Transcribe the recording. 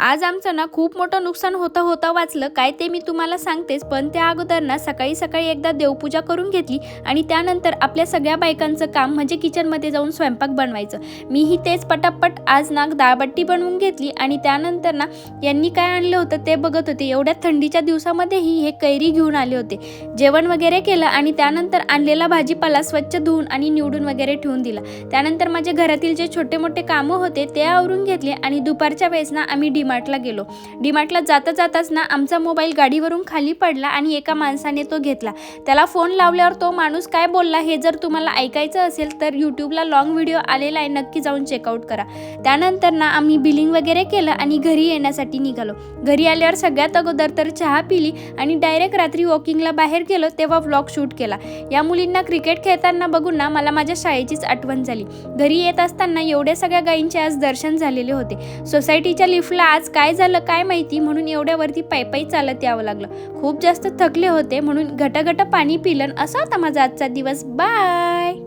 आज आमचं ना खूप मोठं नुकसान होता वाचलं काय ते मी तुम्हाला सांगतेच, पण त्या अगोदर ना सकाळी एकदा देवपूजा करून घेतली आणि त्यानंतर आपल्या सगळ्या बायकांचं काम म्हणजे किचनमध्ये जाऊन स्वयंपाक बनवायचं। मीही तेच पटापट आज ना डाळबट्टी बनवून घेतली आणि त्यानंतर ना यांनी काय आणलं होतं ते बघत होते। एवढ्या थंडीच्या दिवसामध्येही हे कैरी घेऊन आले होते। जेवण वगैरे केलं आणि त्यानंतर आणलेला भाजीपाला स्वच्छ धुवून आणि निवडून वगैरे ठेवून दिला। त्यानंतर माझ्या घरातील जे छोटे मोठे कामं होते ते आवरून घेतले आणि दुपारच्या वेळेस ना आम्ही डीमार्टला गेलो। डीमार्टला जाताच ना आमचा मोबाईल गाडीवरून खाली पडला आणि एका माणसाने तो घेतला। त्याला फोन लावल्यावर तो माणूस काय बोलला हे जर तुम्हाला ऐकायचं असेल तर यूट्यूबला लॉंग व्हिडिओ आलेला आहे, नक्की जाऊन चेकआउट करा। त्यानंतर ना आम्ही बिलिंग वगैरे केलं आणि घरी येण्यासाठी निघालो। घरी आल्यावर सगळ्यात अगोदर तर चहा पिली आणि डायरेक्ट रात्री वॉकिंगला बाहेर गेलो तेव्हा व्लॉग शूट केला। या मुलींना क्रिकेट खेळताना बघून ना मला माझ्या शाळेचीच आठवण झाली। घरी येत असताना एवढ्या सगळ्या गायींचे आज दर्शन झालेले होते। सोसायटीच्या लिफ्टला आज काय झालं काय माहिती म्हणून एवढ्यावरती पायी चालत यावं लागलं। खूप जास्त थकले होते म्हणून घटाघट पाणी पिलं। असा होता माझा आजचा दिवस। बाय।